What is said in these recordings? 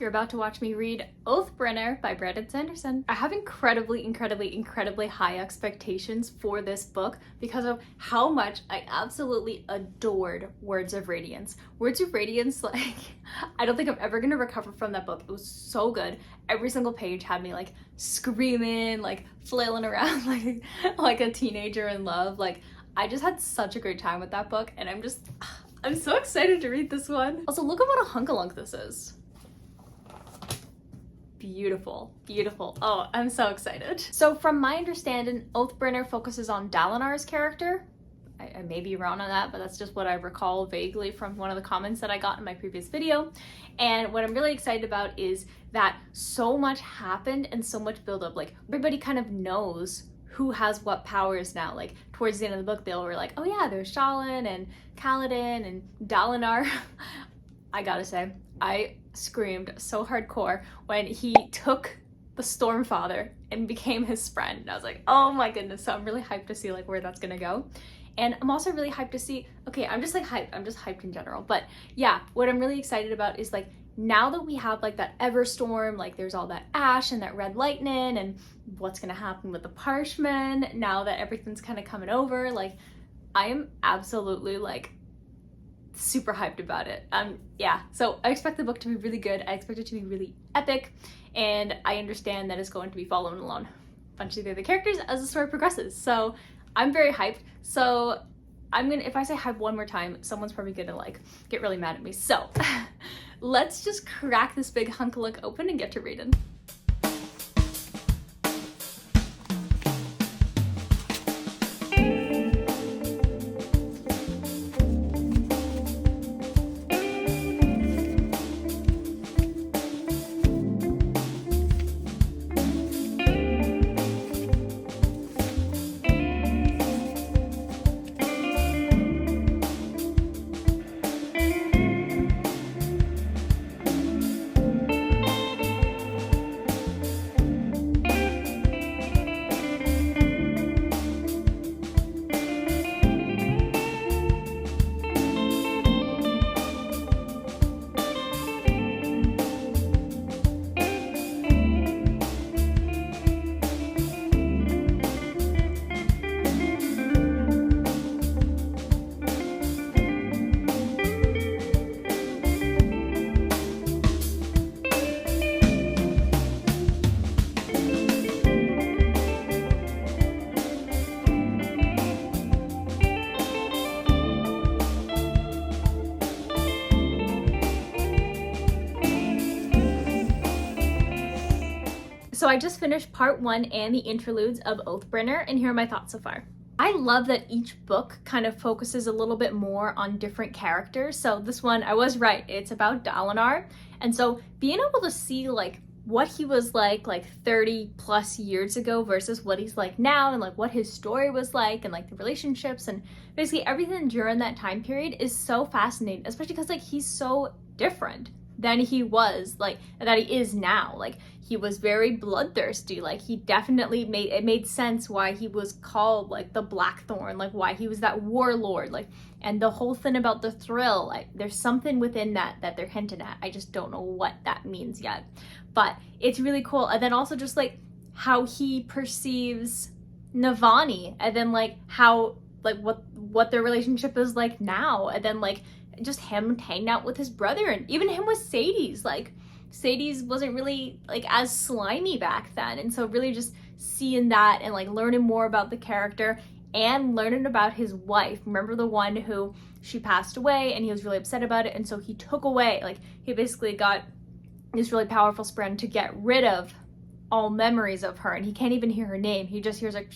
You're about to watch me read Oathbringer by Brandon Sanderson. I have incredibly high expectations for this book because of how much I absolutely adored Words of Radiance. Words of Radiance, like, I don't think I'm ever gonna recover from that book. It was so good. Every single page had me like screaming, like flailing around like a teenager in love. Like, I just had such a great time with that book, and I'm so excited to read this one. Also, look at what a hunkalunk this is. Beautiful, beautiful. Oh, I'm so excited. So from my understanding, Oathbringer focuses on Dalinar's character. I may be wrong on that, but that's just what I recall vaguely from one of the comments that I got in my previous video. And what I'm really excited about is that so much happened and so much build up. Like, everybody kind of knows who has what powers now. Like, towards the end of the book, they were like, oh yeah, there's Kholin and Kaladin and Dalinar. I gotta say, I screamed so hardcore when he took the Stormfather and became his friend. And I was like, oh my goodness. So I'm really hyped to see like where that's gonna go. And I'm also really hyped to see, okay, I'm just like hyped. I'm just hyped in general. But yeah, what I'm really excited about is like, now that we have like that Everstorm, like there's all that ash and that red lightning and what's gonna happen with the parshmen, now that everything's kind of coming over, like I am absolutely like super hyped about it. Yeah, so I expect the book to be really good. I expect it to be really epic, and I understand that it's going to be following along a bunch of the other characters as the story progresses. So I'm very hyped. So if I say hype one more time, someone's probably gonna like get really mad at me. So let's just crack this big hunkalunk open and get to reading. So I just finished part 1 and the interludes of Oathbringer, and here are my thoughts so far. I love that each book kind of focuses a little bit more on different characters. So this one, I was right, it's about Dalinar. And so being able to see like what he was like 30 plus years ago versus what he's like now, and like what his story was like, and like the relationships and basically everything during that time period is so fascinating, especially because like he's so different than he was, like, that he is now. Like, he was very bloodthirsty. Like, he definitely made sense why he was called, like, the Blackthorn, like, why he was that warlord, like, and the whole thing about the thrill, like, there's something within that they're hinting at. I just don't know what that means yet. But it's really cool. And then also just, like, how he perceives Navani, and then, like, how, like, what their relationship is like now, and then, like, just him hanging out with his brother, and even him with Sadie's. Like, Sadie's wasn't really like as slimy back then, and so really just seeing that and like learning more about the character and learning about his wife. Remember the one who she passed away and he was really upset about it, and so he took away, like, he basically got this really powerful spren to get rid of all memories of her, and he can't even hear her name. He just hears like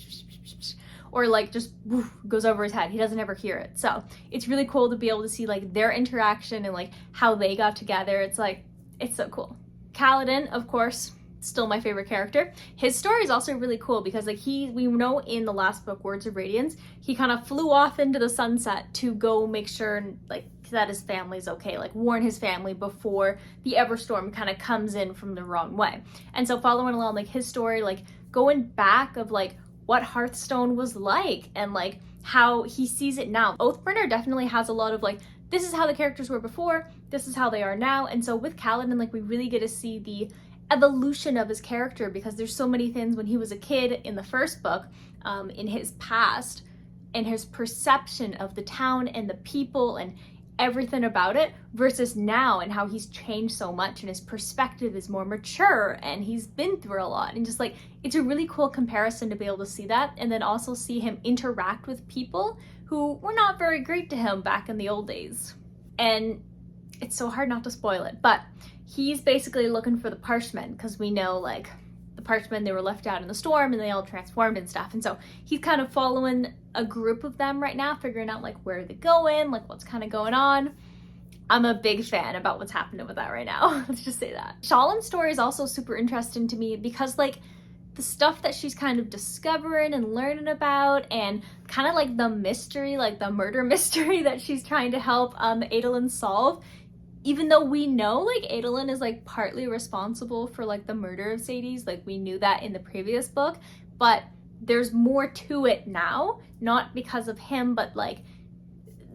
or like just woof, goes over his head. He doesn't ever hear it. So it's really cool to be able to see like their interaction and like how they got together. It's like, it's so cool. Kaladin, of course, still my favorite character. His story is also really cool because like we know in the last book, Words of Radiance, he kind of flew off into the sunset to go make sure like that his family's okay, like warn his family before the Everstorm kind of comes in from the wrong way. And so following along like his story, like going back of like what Hearthstone was like and like how he sees it now. Oathbringer definitely has a lot of like, this is how the characters were before, this is how they are now. And so with Kaladin, like we really get to see the evolution of his character, because there's so many things when he was a kid in the first book, in his past, and his perception of the town and the people and everything about it versus now, and how he's changed so much and his perspective is more mature and he's been through a lot. And just like, it's a really cool comparison to be able to see that, and then also see him interact with people who were not very great to him back in the old days. And it's so hard not to spoil it, but he's basically looking for the parshmen, because we know like the parshmen, they were left out in the storm and they all transformed and stuff. And so he's kind of following a group of them right now, figuring out like where they're going, like what's kind of going on. I'm a big fan about what's happening with that right now. Let's just say that. Shallan's story is also super interesting to me, because like the stuff that she's kind of discovering and learning about, and kind of like the mystery, like the murder mystery that she's trying to help Adolin solve. Even though we know like Adolin is like partly responsible for like the murder of Sadie's, like we knew that in the previous book, but there's more to it now, not because of him, but like,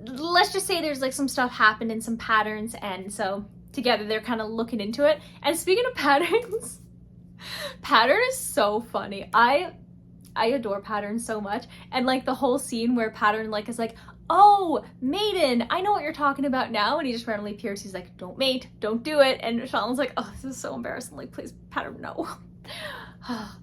let's just say there's like some stuff happened and some patterns, and so together they're kind of looking into it. And speaking of patterns, Pattern is so funny. I adore Pattern so much, and like the whole scene where Pattern like is like, oh, maiden, I know what you're talking about now. And he just randomly appears. He's like, don't mate, don't do it. And Shallan's like, oh, this is so embarrassing. Like, please, Pattern, no.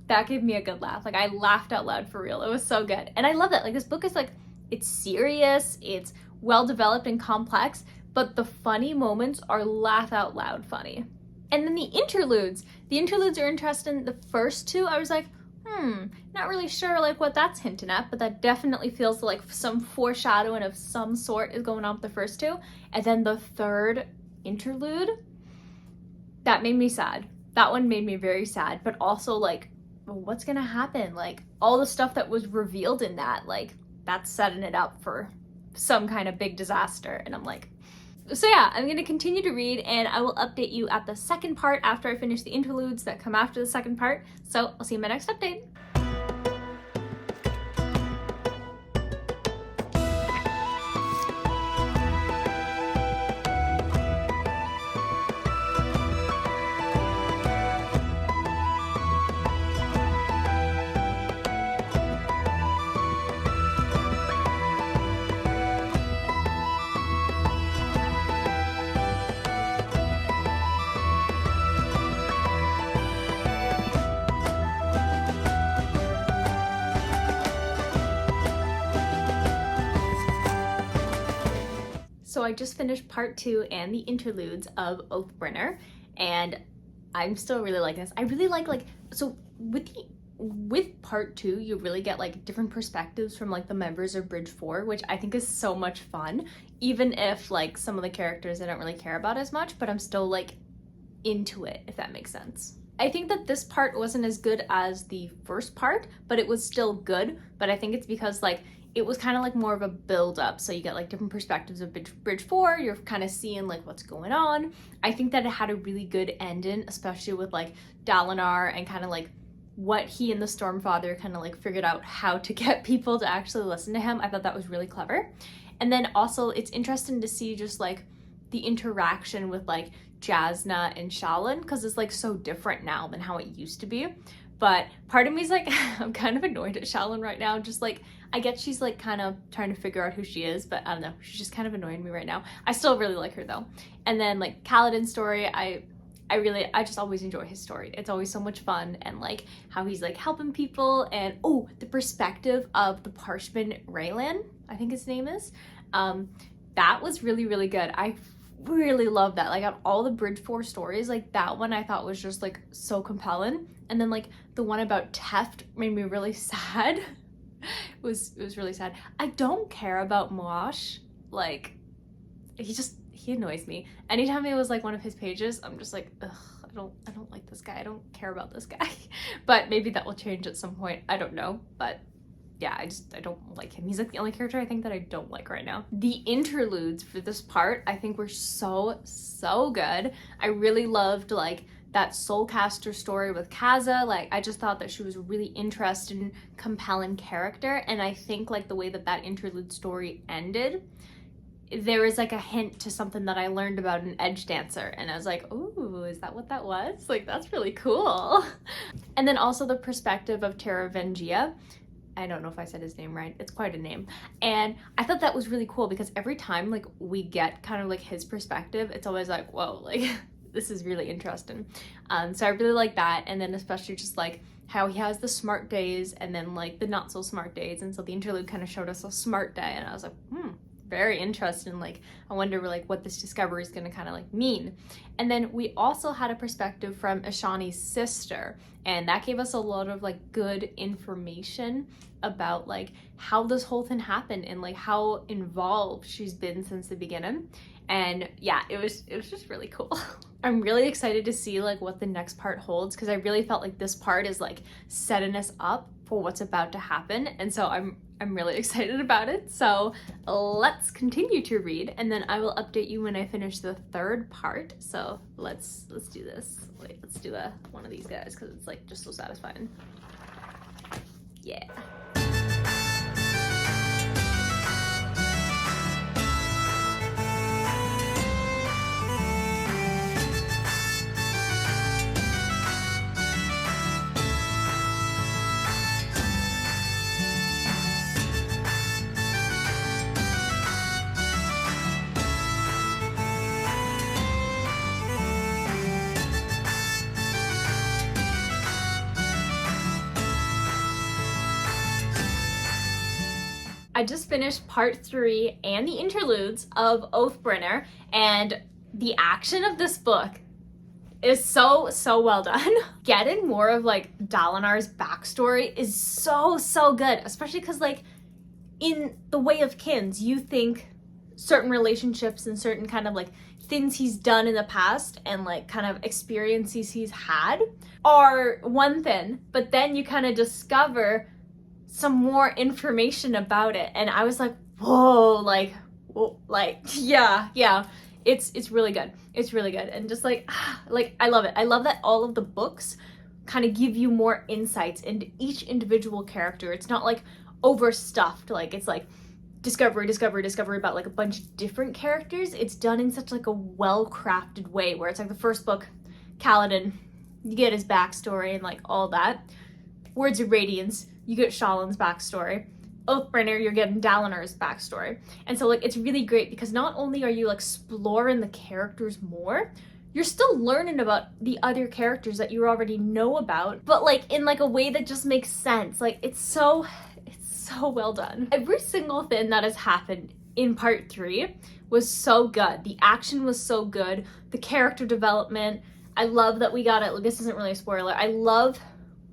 That gave me a good laugh. Like, I laughed out loud for real. It was so good. And I love that. Like, this book is like, it's serious, it's well developed and complex, but the funny moments are laugh out loud funny. And then the interludes are interesting. The first two, I was like, not really sure like what that's hinting at, but that definitely feels like some foreshadowing of some sort is going on with the first two. And then the third interlude, that made me sad. That one made me very sad, but also like, well, what's gonna happen? Like all the stuff that was revealed in that, like that's setting it up for some kind of big disaster. And I'm like, so yeah, I'm going to continue to read, and I will update you at the second part after I finish the interludes that come after the second part. So I'll see you in my next update. So I just finished part 2 and the interludes of Oathbringer, and I'm still really liking this. I really like so with part 2, you really get like different perspectives from like the members of Bridge 4, which I think is so much fun, even if like some of the characters I don't really care about as much, but I'm still like into it, if that makes sense. I think that this part wasn't as good as the first part, but it was still good. But I think it's because like it was kind of like more of a build up. So you get like different perspectives of Bridge 4. You're kind of seeing like what's going on. I think that it had a really good ending, especially with like Dalinar and kind of like what he and the Stormfather kind of like figured out how to get people to actually listen to him. I thought that was really clever. And then also it's interesting to see just like the interaction with like Jasna and Shallan, because it's like so different now than how it used to be. But part of me is like, I'm kind of annoyed at Shallan right now. Just like, I get she's like kind of trying to figure out who she is, but I don't know, she's just kind of annoying me right now. I still really like her though. And then like Kaladin's story, I just always enjoy his story. It's always so much fun, and like how he's like helping people, and oh, the perspective of the Parshman Raylan, I think his name is, that was really, really good. I really love that. Like on all the Bridge 4 stories, like that one I thought was just like so compelling. And then like the one about Teft made me really sad. It was really sad. I don't care about Moash. Like he annoys me. Anytime it was like one of his pages, I'm just like, ugh, I don't like this guy. I don't care about this guy. But maybe that will change at some point. I don't know. But yeah, I don't like him. He's like the only character I think that I don't like right now. The interludes for this part I think were so good. I really loved like that Soulcaster story with Kaza. Like I just thought that she was a really interesting, compelling character, and I think like the way that interlude story ended, there was like a hint to something that I learned about an edge dancer, and I was like, ooh, is that what that was? Like, that's really cool. And then also the perspective of Teravangia. I don't know if I said his name right. It's quite a name. And I thought that was really cool because every time like we get kind of like his perspective, it's always like, whoa, like this is really interesting. So I really like that. And then especially just like how he has the smart days and then like the not so smart days. And so the interlude kind of showed us a smart day, and I was like, very interesting. Like, I wonder like what this discovery is going to kind of like mean. And then we also had a perspective from Ishani's sister, and that gave us a lot of like good information about like how this whole thing happened and like how involved she's been since the beginning. And yeah, it was just really cool. I'm really excited to see like what the next part holds, because I really felt like this part is like setting us up for what's about to happen, and so I'm really excited about it. So let's continue to read, and then I will update you when I finish the third part. So let's do this. Wait, let's do one of these guys because it's like just so satisfying. Yeah. I just finished part 3 and the interludes of Oathbringer, and the action of this book is so well done. Getting more of like Dalinar's backstory is so good, especially because like in The Way of Kins, you think certain relationships and certain kind of like things he's done in the past and like kind of experiences he's had are one thing, but then you kind of discover some more information about it, and I was like, whoa, yeah, it's really good. It's really good, and just like I love it. I love that all of the books kind of give you more insights into each individual character. It's not like overstuffed, like it's like discovery about like a bunch of different characters. It's done in such like a well-crafted way, where it's like the first book, Kaladin, you get his backstory and like all that. Words of Radiance, you get Shallan's backstory. Oathbringer, you're getting Dalinar's backstory. And so like it's really great because not only are you like exploring the characters more, you're still learning about the other characters that you already know about, but like in like a way that just makes sense. Like it's so well done. Every single thing that has happened in part 3 was so good. The action was so good. The character development. I love that we got it. This isn't really a spoiler. I love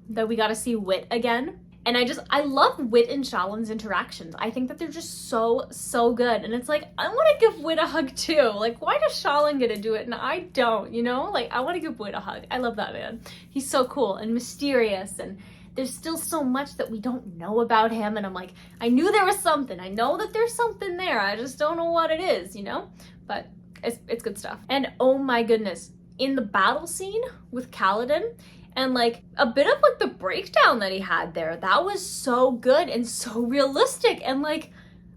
that we got to see Wit again. And I love Wit and Shallan's interactions. I think that they're just so good. And it's like, I want to give Wit a hug too. Like, why does Shallan get to do it and I don't, you know? Like, I want to give Wit a hug. I love that man. He's so cool and mysterious, and there's still so much that we don't know about him. And I'm like, I knew there was something. I know that there's something there. I just don't know what it is, you know? But it's good stuff. And oh my goodness, in the battle scene with Kaladin, and like a bit of like the breakdown that he had there, that was so good and so realistic. And like,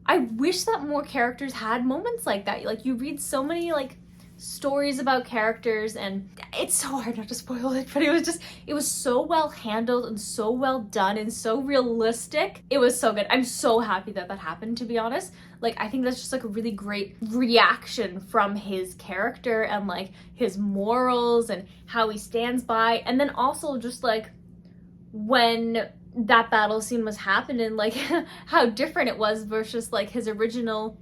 I wish that more characters had moments like that. Like, you read so many like stories about characters, and it's so hard not to spoil it, but it was so well handled and so well done and so realistic. It was so good. I'm so happy that happened, to be honest. Like, I think that's just like a really great reaction from his character and like his morals and how he stands by. And then also just like when that battle scene was happening, like how different it was versus like his original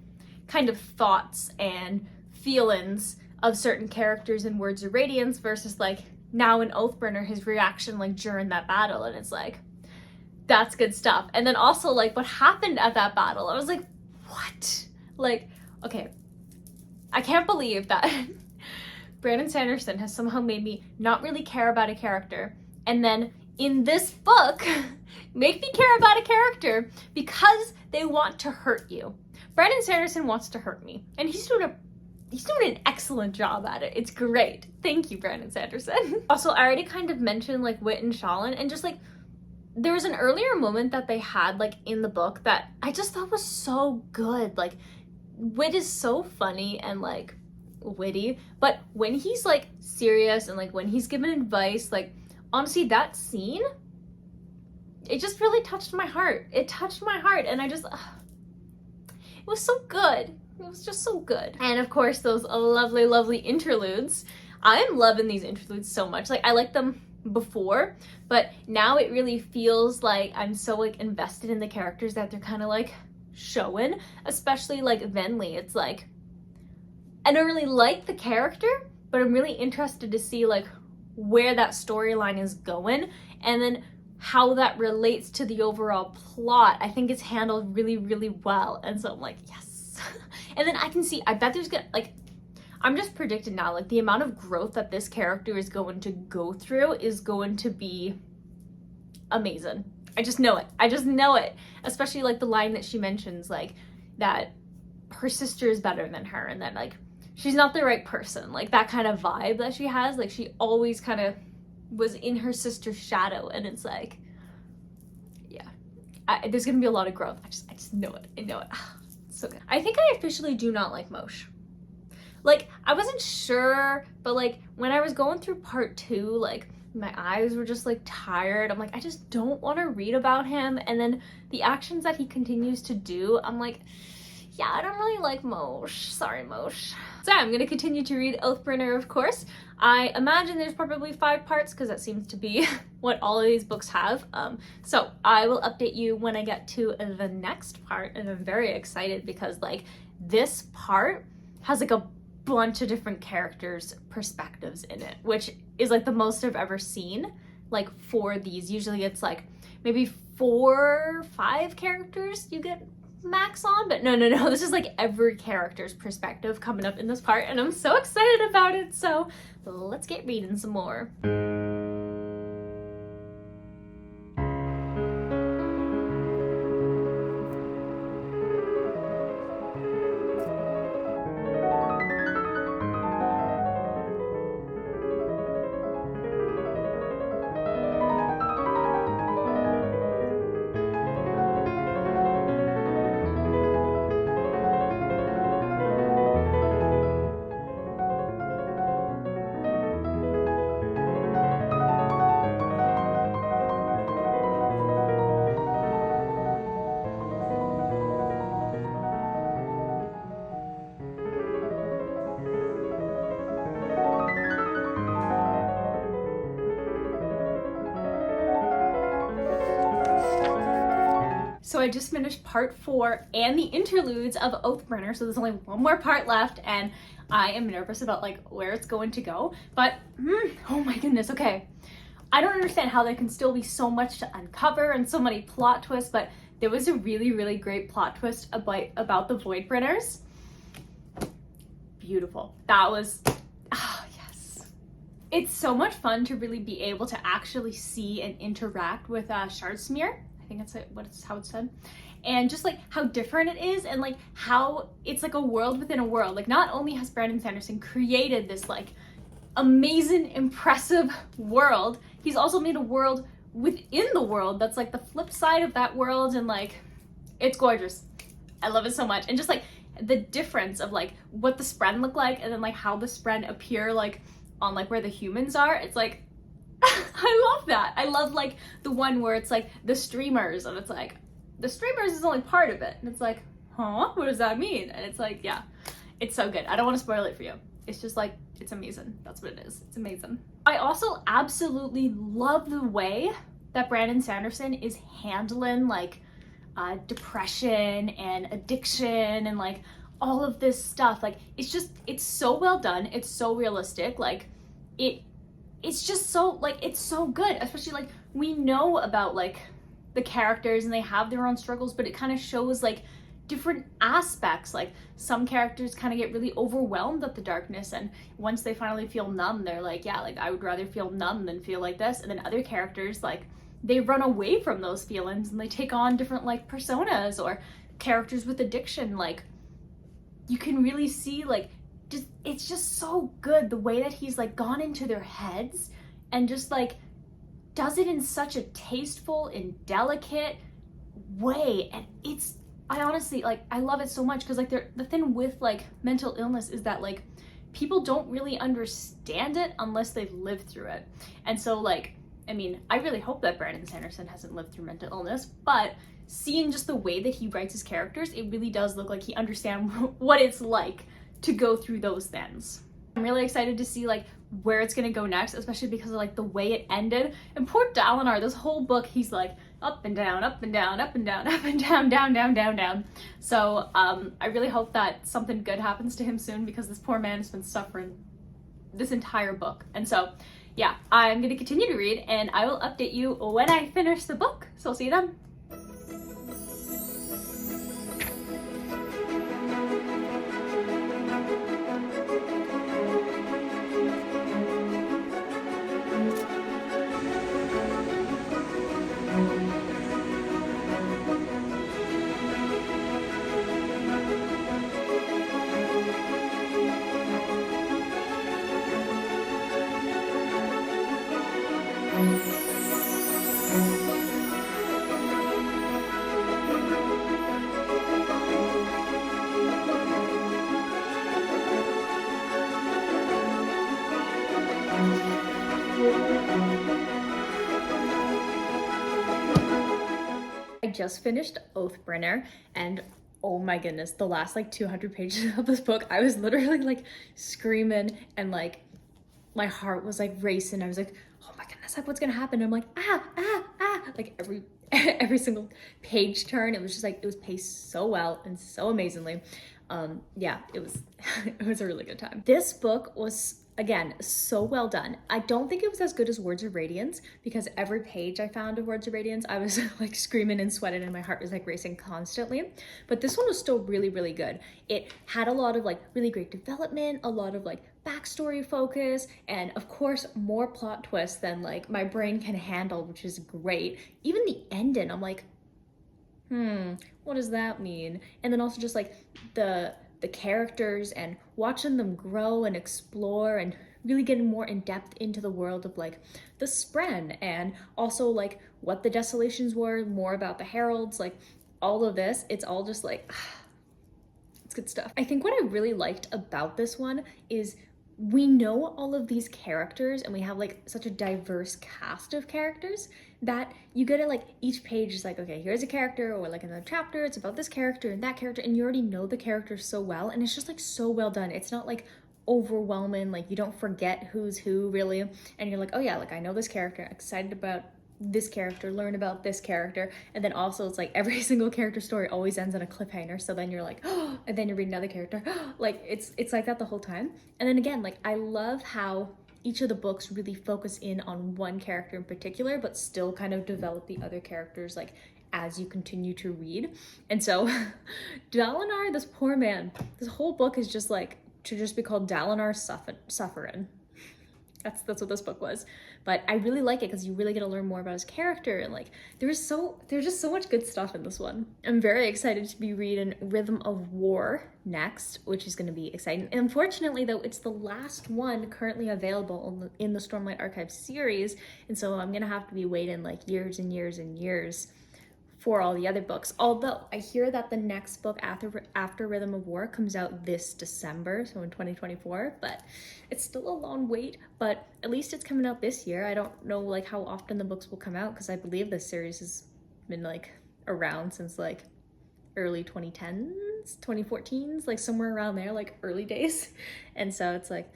kind of thoughts and feelings of certain characters in Words of Radiance versus like now in Oathbringer, his reaction like during that battle. And it's like, that's good stuff. And then also like what happened at that battle, I was like, what? Like, okay, I can't believe that Brandon Sanderson has somehow made me not really care about a character, and then in this book make me care about a character because they want to hurt you. Brandon Sanderson wants to hurt me, and he's doing an excellent job at it. It's great. Thank you, Brandon Sanderson. Also, I already kind of mentioned like Wit and Shallan, and just like there was an earlier moment that they had like in the book that I just thought was so good. Like Wit is so funny and like witty, but when he's like serious and like when he's giving advice, like honestly that scene, it just really touched my heart. It touched my heart, and I just, it was so good. It was just so good. And of course, those lovely, lovely interludes. I'm loving these interludes so much. Like, I liked them before, but now it really feels like I'm so like invested in the characters that they're kind of like showing, especially like Venli. It's like, I don't really like the character, but I'm really interested to see like where that storyline is going, and then how that relates to the overall plot. I think it's handled really, really well. And so I'm like, yes. And then I can see, I bet there's gonna, like, I'm just predicting now, like the amount of growth that this character is going to go through is going to be amazing. I just know it. I just know it. Especially like the line that she mentions, like that her sister is better than her, and that like she's not the right person. Like that kind of vibe that she has, like she always kind of was in her sister's shadow, and it's like, yeah, there's gonna be a lot of growth. I just know it. I know it. So good. I think I officially do not like Moshe. Like, I wasn't sure, but like when I was going through part 2, like my eyes were just like tired. I'm like, I just don't want to read about him. And then the actions that he continues to do, I'm like, yeah, I don't really like Moshe. Sorry, Moshe. So I'm going to continue to read Oathbringer, of course. I imagine there's probably 5 parts because that seems to be what all of these books have. So I will update you when I get to the next part, and I'm very excited because like this part has like a bunch of different characters' perspectives in it, which is like the most I've ever seen like for these. Usually it's like maybe 4 or 5 characters you get max on, but no, this is like every character's perspective coming up in this part, and I'm so excited about it. So let's get reading some more. So I just finished part 4 and the interludes of Oathbringer, so there's only one more part left, and I am nervous about like where it's going to go, but oh my goodness, okay. I don't understand how there can still be so much to uncover and so many plot twists, but there was a really, really great plot twist about the Voidbringers. Beautiful. That was, yes. It's so much fun to really be able to actually see and interact with Shardsmear. I think that's how it's said. And just like how different it is, and like how it's like a world within a world. Like not only has Brandon Sanderson created this like amazing, impressive world, he's also made a world within the world that's like the flip side of that world, and like it's gorgeous. I love it so much. And just like the difference of like what the Spren look like, and then like how the Spren appear like on like where the humans are. It's like I love that. I love like the one where it's like the streamers, and it's like the streamers is only part of it, and it's like, huh, what does that mean? And it's like, yeah, it's so good. I don't want to spoil it for you. It's just like, it's amazing. That's what it is. It's amazing. I also absolutely love the way that Brandon Sanderson is handling like depression and addiction and like all of this stuff. Like it's so well done. It's so realistic. Like it's just so like, it's so good. Especially like we know about like the characters and they have their own struggles, but it kind of shows like different aspects. Like some characters kind of get really overwhelmed at the darkness, and once they finally feel numb, they're like, yeah, like I would rather feel numb than feel like this. And then other characters, like they run away from those feelings and they take on different like personas. Or characters with addiction, like you can really see like just, it's just so good the way that he's like gone into their heads and just like does it in such a tasteful and delicate way. And I honestly, like, I love it so much because, like, the thing with, like, mental illness is that, like, people don't really understand it unless they've lived through it. And so, like, I mean, I really hope that Brandon Sanderson hasn't lived through mental illness, but seeing just the way that he writes his characters, it really does look like he understands what it's like to go through those things. I'm really excited to see, like, where it's gonna go next, especially because of, like, the way it ended. And poor Dalinar, this whole book, he's like up and down, up and down, up and down, up and down, down, down, down, down. So I really hope that something good happens to him soon, because this poor man has been suffering this entire book. And so yeah, I'm gonna continue to read, and I will update you when I finish the book. So I'll see you then. I just finished Oathbringer, and oh my goodness, the last like 200 pages of this book, I was literally like screaming, and like my heart was like racing. I was like, oh my goodness, like what's gonna happen? And I'm like, like every single page turn, it was just like, it was paced so well and so amazingly. Yeah, it was it was a really good time. This book was, again, so well done. I don't think it was as good as Words of Radiance, because every page I found of Words of Radiance, I was like screaming and sweating, and my heart was like racing constantly. But this one was still really, really good. It had a lot of like really great development, a lot of like backstory focus, and of course more plot twists than like my brain can handle, which is great. Even the ending, I'm like, what does that mean? And then also just like the characters and watching them grow and explore and really getting more in depth into the world of like the Spren, and also like what the Desolations were, more about the Heralds, like all of this. It's all just like, it's good stuff. I think what I really liked about this one is we know all of these characters, and we have like such a diverse cast of characters that you get it, like each page is like, okay, here's a character, or like another chapter, it's about this character and that character, and you already know the characters so well, and it's just like so well done. It's not like overwhelming, like you don't forget who's who really, and you're like, oh yeah, like I know this character, excited about this character, learn about this character. And then also it's like every single character story always ends on a cliffhanger, so then you're like, oh, and then you read another character, like it's like that the whole time. And then again, like I love how each of the books really focus in on one character in particular, but still kind of develop the other characters like as you continue to read. And so Dalinar, this poor man, this whole book is just like to just be called Dalinar Suffering. That's what this book was. But I really like it because you really get to learn more about his character, and like there's just so much good stuff in this one. I'm very excited to be reading Rhythm of War next, which is going to be exciting. And unfortunately though, it's the last one currently available in the Stormlight Archive series, and so I'm going to have to be waiting like years and years and years for all the other books. Although I hear that the next book after Rhythm of War comes out this December, so in 2024, but it's still a long wait, but at least it's coming out this year. I don't know like how often the books will come out, because I believe this series has been like around since like early 2010s, 2014s, like somewhere around there, like early days. And so it's like,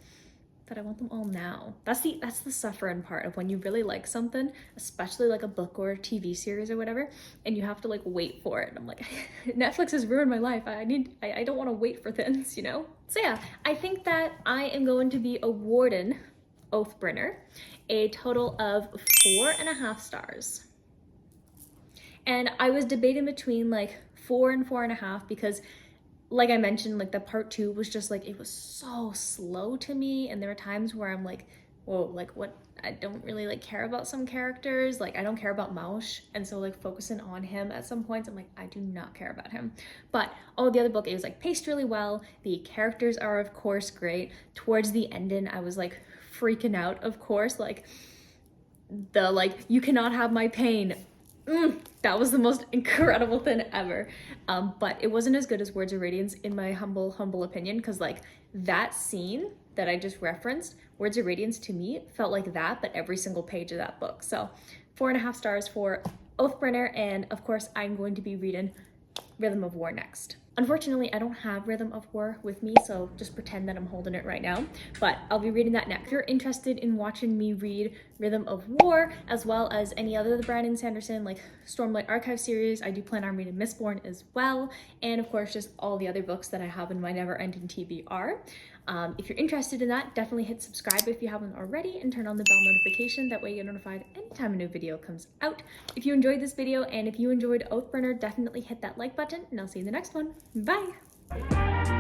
but I want them all now. That's the suffering part of when you really like something, especially like a book or a TV series or whatever, and you have to like wait for it. And I'm like, Netflix has ruined my life. I don't want to wait for things, you know? So yeah, I think that I am going to be awarding Oathbringer a total of 4.5 stars. And I was debating between like 4 and 4.5, because like I mentioned, like the part 2 was just like, it was so slow to me, and there were times where I'm like, whoa, like what, I don't really like care about some characters, like I don't care about Maush, and so like focusing on him at some points, I'm like, I do not care about him. But all the other book, it was like paced really well, the characters are of course great. Towards the ending, I was like freaking out, of course, like the like, you cannot have my pain, That was the most incredible thing ever. But it wasn't as good as Words of Radiance in my humble opinion, because like that scene that I just referenced, Words of Radiance to me felt like that, but every single page of that book. So 4.5 stars for Oathbringer, and of course I'm going to be reading Rhythm of War next. Unfortunately, I don't have Rhythm of War with me, so just pretend that I'm holding it right now, but I'll be reading that next. If you're interested in watching me read Rhythm of War, as well as any other of the Brandon Sanderson, like Stormlight Archive series, I do plan on reading Mistborn as well, and of course, just all the other books that I have in my never-ending TBR. If you're interested in that, definitely hit subscribe if you haven't already, and turn on the bell notification. That way you get notified anytime a new video comes out. If you enjoyed this video, and if you enjoyed Oathbringer, definitely hit that like button, and I'll see you in the next one. Bye!